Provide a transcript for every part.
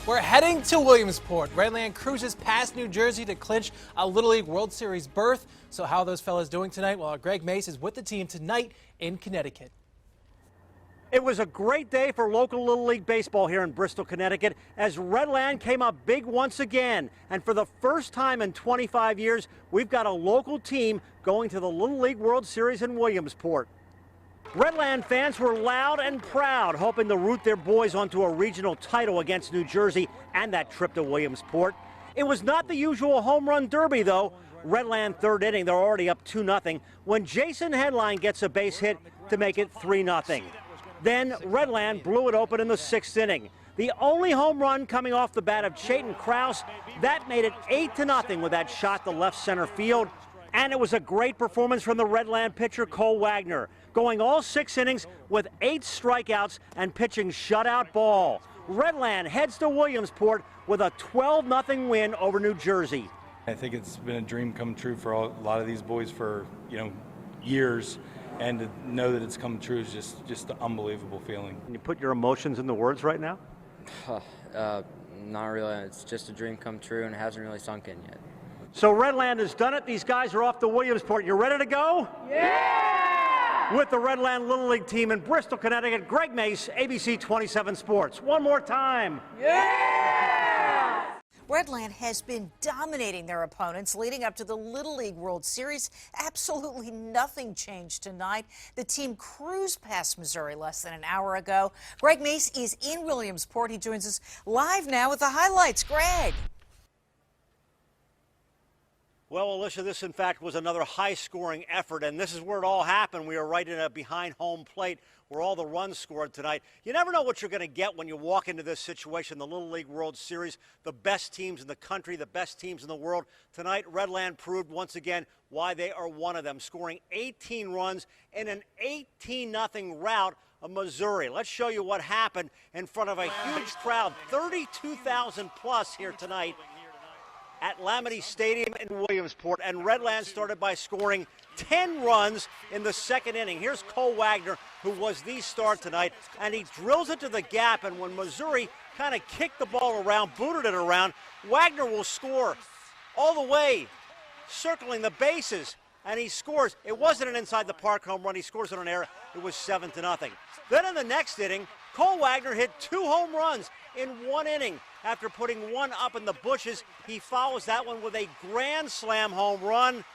We're heading to Williamsport. Redland cruises past New Jersey to clinch a Little League World Series berth. So how are those fellas doing tonight? Well, Greg Mace is with the team tonight in Connecticut. It was a great day for local Little League baseball here in Bristol, Connecticut, as Redland came up big once again. And for the first time in 25 years, we've got a local team going to the Little League World Series in Williamsport. Redland fans were loud and proud, hoping to root their boys onto a regional title against New Jersey and that trip to Williamsport. It was not the usual home run derby, though. Redland third inning, they're already up 2-0 when Jason Headline gets a base hit to make it 3-0. Then Redland blew it open in the 6th inning. The only home run coming off the bat of Chayton Krause, that made it 8-0 with that shot to left center field. And it was a great performance from the Redland pitcher Cole Wagner, going all 6 innings with 8 strikeouts and pitching shutout ball. Redland heads to Williamsport with a 12-0 win over New Jersey. I think it's been a dream come true for a lot of these boys for years, and to know that it's come true is just an unbelievable feeling. Can you put your emotions into words right now? Not really. It's just a dream come true, and it hasn't really sunk in yet. So Redland has done it. These guys are off to Williamsport. You ready to go? Yeah! With the Redland Little League team in Bristol, Connecticut, Greg Mace, ABC 27 Sports. One more time. Yeah! Redland has been dominating their opponents leading up to the Little League World Series. Absolutely nothing changed tonight. The team cruised past Missouri less than an hour ago. Greg Mace is in Williamsport. He joins us live now with the highlights. Greg. Well, Alicia, this in fact was another high-scoring effort, and this is where it all happened. We are right in a behind home plate where all the runs scored tonight. You never know what you're going to get when you walk into this situation, the Little League World Series, the best teams in the country, the best teams in the world. Tonight, Redland proved once again why they are one of them, scoring 18 runs in an 18-0 rout of Missouri. Let's show you what happened in front of a huge crowd, 32,000 plus here tonight at Lamity Stadium in Williamsport, and Redland started by scoring 10 runs in the 2nd inning. Here's Cole Wagner, who was the star tonight, and he drills it to the gap, and when Missouri kind of kicked the ball around, booted it around, Wagner will score all the way, circling the bases, and he scores. It wasn't an inside the park home run. He scores on an error. It was 7-0. Then in the next inning, Cole Wagner hit 2 home runs in 1 inning. After putting one up in the bushes, he follows that one with a grand slam home run.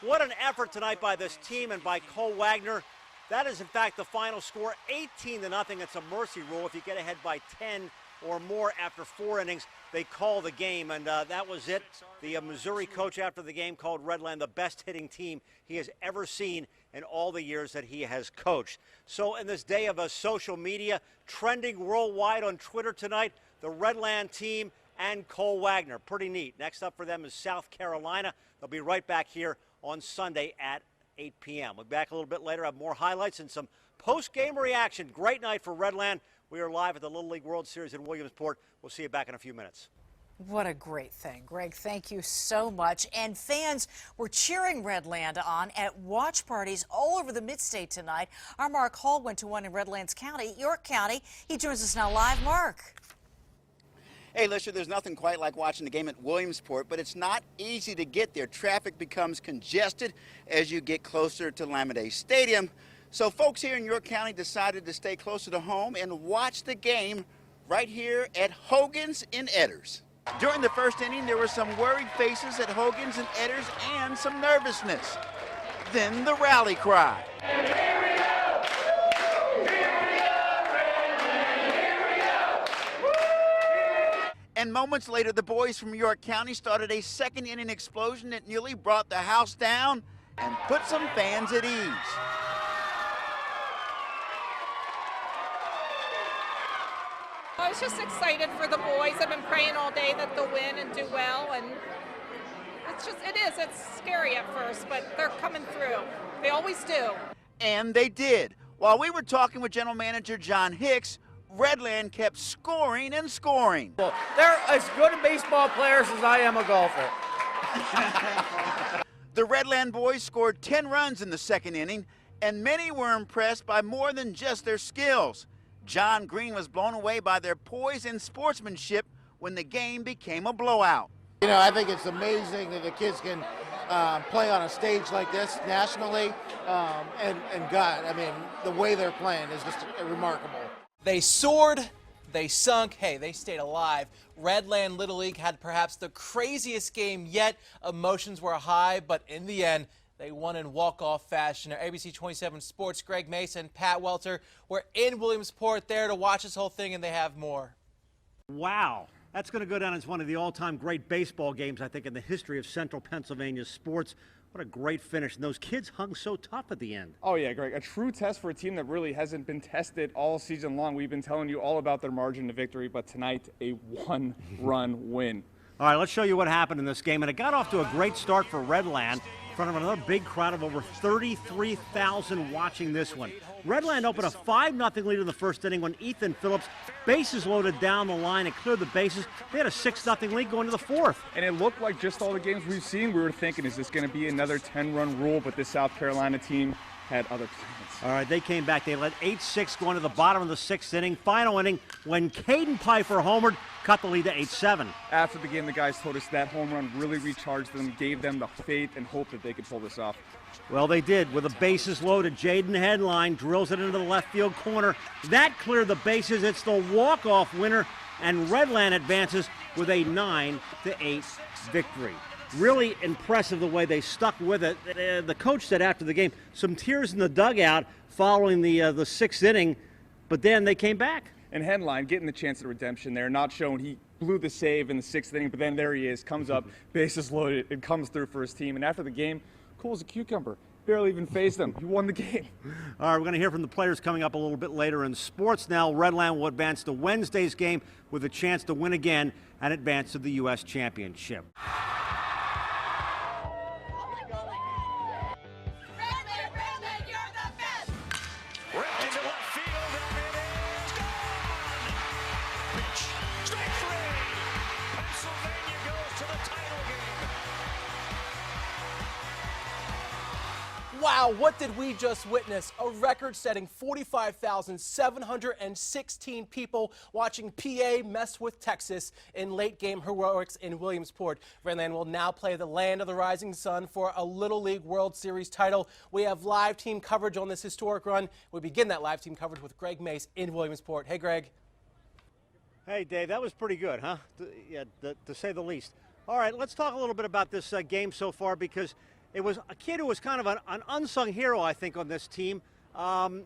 What an effort tonight by this team and by Cole Wagner. That is, in fact, the final score, 18-0. It's a mercy rule. If you get ahead by 10 or more after 4 innings, they call the game, and that was it. The Missouri coach after the game called Redland the best hitting team he has ever seen in all the years that he has coached. So in this day of social media, trending worldwide on Twitter tonight, the Redland team and Cole Wagner. Pretty neat. Next up for them is South Carolina. They'll be right back here on Sunday at 8 p.m. We'll be back a little bit later, have more highlights and some post-game reaction. Great night for Redland. We are live at the Little League World Series in Williamsport. We'll see you back in a few minutes. What a great thing. Greg, thank you so much. And fans were cheering Redland on at watch parties all over the Mid-State tonight. Our Mark Hall went to one in Redlands County, York County. He joins us now live. Mark. Hey, Lisha, there's nothing quite like watching the game at Williamsport, but it's not easy to get there. Traffic becomes congested as you get closer to Lamity Stadium. So folks here in York County decided to stay closer to home and watch the game right here at Hogan's in Edders. During the 1st inning, there were some worried faces at Hogan's and Edders and some nervousness. Then the rally cry. And moments later, the boys from York County started a 2nd inning explosion that nearly brought the house down and put some fans at ease. I was just excited for the boys. I've been praying all day that they'll win and do well, and it's scary at first, but they're coming through. They always do. And they did. While we were talking with General Manager John Hicks, Redland kept scoring and scoring. They're as good a baseball players as I am a golfer. The Redland boys scored 10 runs in the 2nd inning, and many were impressed by more than just their skills. John Green was blown away by their poise and sportsmanship when the game became a blowout. You know, I think it's amazing that the kids can play on a stage like this nationally, and God, I mean, the way they're playing is just remarkable. They soared, they sunk, hey, they stayed alive. Redland Little League had perhaps the craziest game yet. Emotions were high, but in the end, they won in walk-off fashion. Our ABC 27 Sports' Greg Mason and Pat Welter were in Williamsport there to watch this whole thing, and they have more. Wow. That's going to go down as one of the all-time great baseball games, I think, in the history of Central Pennsylvania sports. What a great finish. And those kids hung so tough at the end. Oh, yeah, Greg. A true test for a team that really hasn't been tested all season long. We've been telling you all about their margin of victory, but tonight, a one-run win. All right, let's show you what happened in this game. And it got off to a great start for Redland in front of another big crowd of over 33,000 watching this one. Redland opened a 5-0 lead in the first inning when Ethan Phillips, bases loaded down the line and cleared the bases. They had a 6-0 lead going to the fourth. And it looked like just all the games we've seen, we were thinking, is this going to be another 10-run rule? But this South Carolina team had other plans. All right, they came back. They led 8-6 going to the bottom of the sixth inning. Final inning when Caden Pfeiffer homered, cut the lead to 8-7. After the game, the guys told us that home run really recharged them, gave them the faith and hope that they could pull this off. Well, they did. With the bases loaded, Jaden Headline drills it into the left field corner. That cleared the bases. It's the walk-off winner, and Redland advances with a 9-8 victory. Really impressive the way they stuck with it. The coach said after the game, some tears in the dugout following the sixth inning, but then they came back. And Headline getting the chance at redemption there, not showing he blew the save in the sixth inning, but then there he is, comes up, bases loaded, and comes through for his team. And after the game, cool as a cucumber. Barely even phased them. He won the game. All right, we're going to hear from the players coming up a little bit later in sports now. Redland will advance to Wednesday's game with a chance to win again and advance to the U.S. Championship. Wow, what did we just witness? A record-setting 45,716 people watching PA mess with Texas in late-game heroics in Williamsport. Redland will now play the land of the rising sun for a Little League World Series title. We have live team coverage on this historic run. We begin that live team coverage with Greg Mace in Williamsport. Hey, Greg. Hey, Dave, that was pretty good, huh? To say the least. All right, let's talk a little bit about this game so far, because it was a kid who was kind of an unsung hero, I think, on this team. One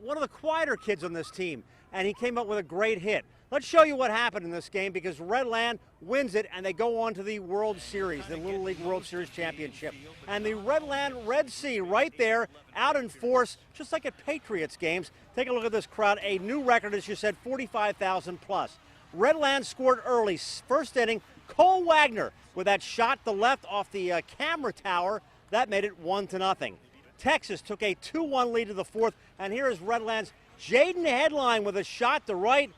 of the quieter kids on this team, and he came up with a great hit. Let's show you what happened in this game, because Redland wins it, and they go on to the World Series, the Little League World Series Championship. And the Redland Red Sea right there, out in force, just like at Patriots games. Take a look at this crowd. A new record, as you said, 45,000 plus. Redland scored early, first inning. Cole Wagner with that shot to left off the camera tower. That made it 1-0. Texas took a 2-1 lead to the fourth, and here is Redland's Jaden Headline with a shot to right.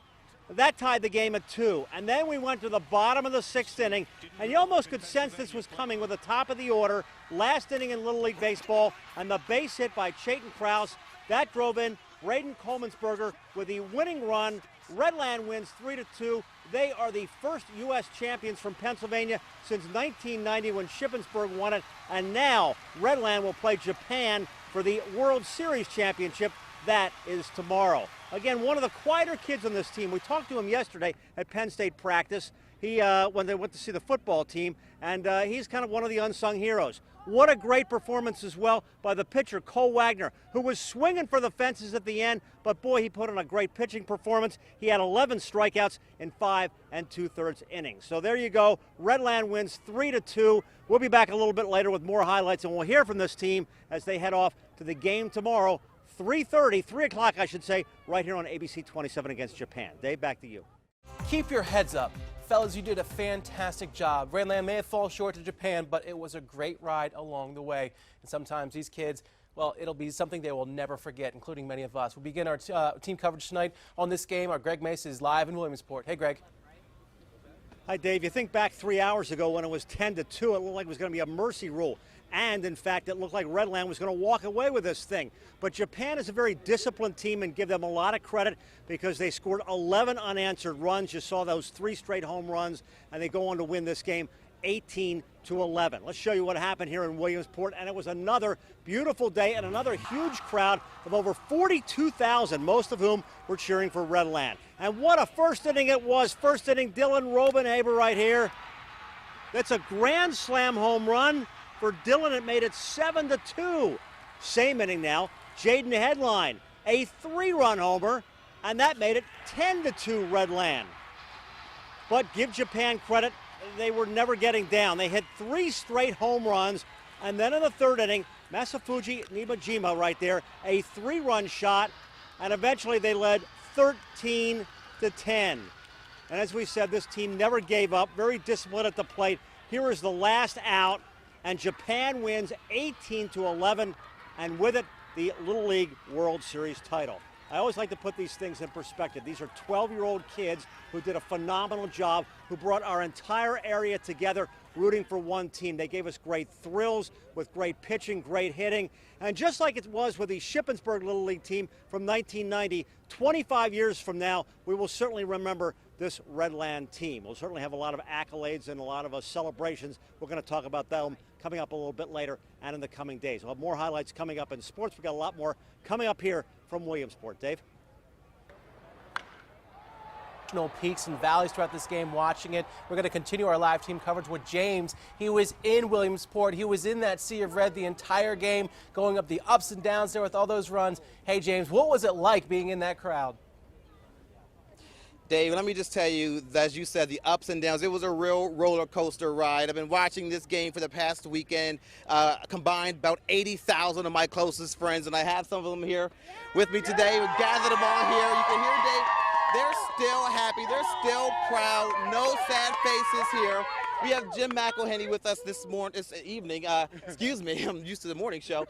That tied the game at 2. And then we went to the bottom of the sixth inning, and you almost could sense this was coming with the top of the order. Last inning in Little League Baseball, and the base hit by Chayton Krause. That drove in Braden Coleman'sberger with the winning run. Redland wins 3-2. They are the first U.S. champions from Pennsylvania since 1990 when Shippensburg won it. And now Redland will play Japan for the World Series Championship. That is tomorrow. Again, one of the quieter kids on this team. We talked to him yesterday at Penn State practice. When they went to see the football team, and he's kind of one of the unsung heroes. What a great performance as well by the pitcher, Cole Wagner, who was swinging for the fences at the end, but boy, he put on a great pitching performance. He had 11 strikeouts in 5 2/3 innings. So there you go. Redland wins 3-2. We'll be back a little bit later with more highlights, and we'll hear from this team as they head off to the game tomorrow, 3 o'clock, I should say, right here on ABC 27 against Japan. Dave, back to you. Keep your heads up. Fellas, you did a fantastic job. Redland may have fallen short to Japan, but it was a great ride along the way. And sometimes these kids, well, it'll be something they will never forget, including many of us. We'll begin our team coverage tonight on this game. Our Greg Mace is live in Williamsport. Hey, Greg. Hi, Dave. You think back 3 hours ago when it was 10-2, it looked like it was going to be a mercy rule. And, in fact, it looked like Redland was going to walk away with this thing. But Japan is a very disciplined team, and give them a lot of credit because they scored 11 unanswered runs. You saw those 3 straight home runs, and they go on to win this game 18-11. Let's show you what happened here in Williamsport. And it was another beautiful day and another huge crowd of over 42,000, most of whom were cheering for Redland. And what a first inning it was. First inning, Dylan Robenhaber right here. That's a grand slam home run. For Dylan, it made it 7-2. Same inning now. Jaden Headline, a 3-run homer, and that made it 10-2 Redland. But give Japan credit, they were never getting down. They hit 3 straight home runs, and then in the 3rd inning, Masafuji Nibajima right there, a 3-run shot, and eventually they led 13-10. And as we said, this team never gave up, very disciplined at the plate. Here is the last out. And Japan wins 18-11, and with it, the Little League World Series title. I always like to put these things in perspective. These are 12-year-old kids who did a phenomenal job, who brought our entire area together rooting for one team. They gave us great thrills with great pitching, great hitting. And just like it was with the Shippensburg Little League team from 1990, 25 years from now, we will certainly remember this Redland team. We'll certainly have a lot of accolades and a lot of celebrations. We're going to talk about them coming up a little bit later and in the coming days. We'll have more highlights coming up in sports. We've got a lot more coming up here from Williamsport. Dave? Peaks and valleys throughout this game watching it. We're going to continue our live team coverage with James. He was in Williamsport. He was in that sea of red the entire game, going up the ups and downs there with all those runs. Hey, James, what was it like being in that crowd? Dave, let me just tell you, as you said, the ups and downs, it was a real roller coaster ride. I've been watching this game for the past weekend, combined about 80,000 of my closest friends, and I have some of them here with me today. We've gathered them all here. You can hear Dave. They're still happy. They're still proud. No sad faces here. We have Jim McElhenney with us this evening. Excuse me, I'm used to the morning show.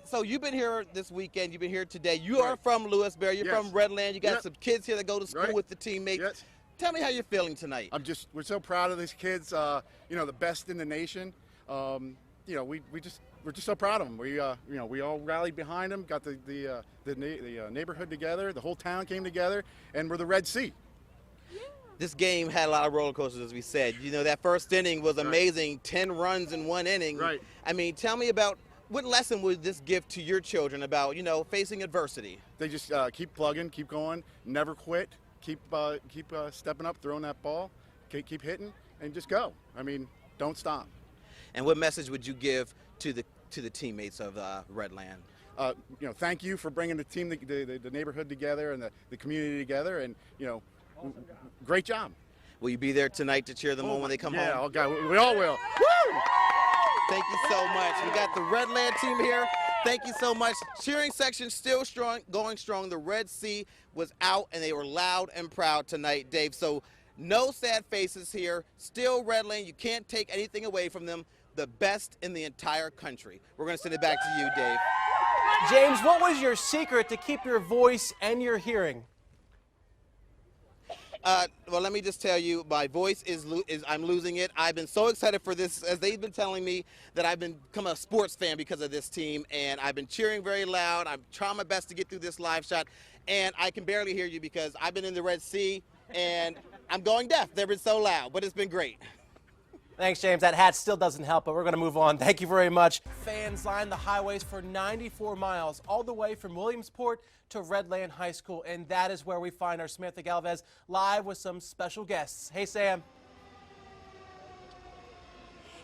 So you've been here this weekend. You've been here today. You are from Lewisberry. You're from Redland. You got some kids here that go to school with the teammates. Yes. Tell me how you're feeling tonight. We're so proud of these kids. The best in the nation. We're just so proud of them. We all rallied behind them. Got the neighborhood together. The whole town came together, and we're the Red Sea. This game had a lot of roller coasters, as we said. That first inning was amazing. 10 runs in 1 inning. Right. I mean, tell me about what lesson would this give to your children about, facing adversity? They just keep plugging, keep going, never quit, keep stepping up, throwing that ball, keep hitting, and just go. I mean, don't stop. And what message would you give to the teammates of Redland? Thank you for bringing the team, the neighborhood together and the community together, and great job. Will you be there tonight to cheer them on when they come home? Yeah, okay, we all will. Woo! Thank you so much. We got the Redland team here. Thank you so much. Cheering section still strong, going strong. The Red Sea was out, and they were loud and proud tonight, Dave. So no sad faces here. Still Redland. You can't take anything away from them. The best in the entire country. We're going to send it back to you, Dave. James, what was your secret to keep your voice and your hearing? Well, let me just tell you, my voice I'm losing it. I've been so excited for this, as they've been telling me, that I've become a sports fan because of this team, and I've been cheering very loud. I'm trying my best to get through this live shot, and I can barely hear you because I've been in the Red Sea, and I'm going deaf. They've been so loud, but it's been great. Thanks, James. That hat still doesn't help, but we're going to move on. Thank you very much. Fans lined the highways for 94 miles, all the way from Williamsport to Redland High School, and that is where we find our Samantha Galvez live with some special guests. Hey, Sam.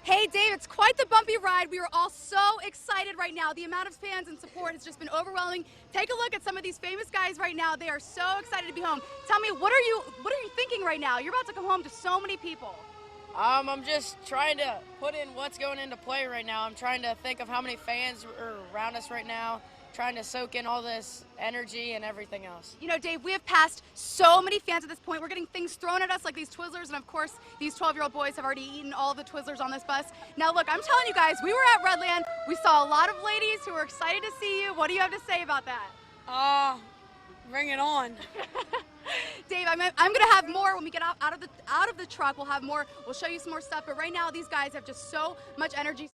Hey, Dave, it's quite the bumpy ride. We are all so excited right now. The amount of fans and support has just been overwhelming. Take a look at some of these famous guys right now. They are so excited to be home. Tell me, what are you thinking right now? You're about to come home to so many people. I'm just trying to put in what's going into play right now. I'm trying to think of how many fans are around us right now, trying to soak in all this energy and everything else. Dave, we have passed so many fans at this point. We're getting things thrown at us like these Twizzlers, and of course, these 12-year-old boys have already eaten all of the Twizzlers on this bus. Now, look, I'm telling you guys, we were at Redland. We saw a lot of ladies who were excited to see you. What do you have to say about that? Bring it on. Dave, I'm gonna have more when we get out of the truck. We'll have more. We'll show you some more stuff. But right now, these guys have just so much energy.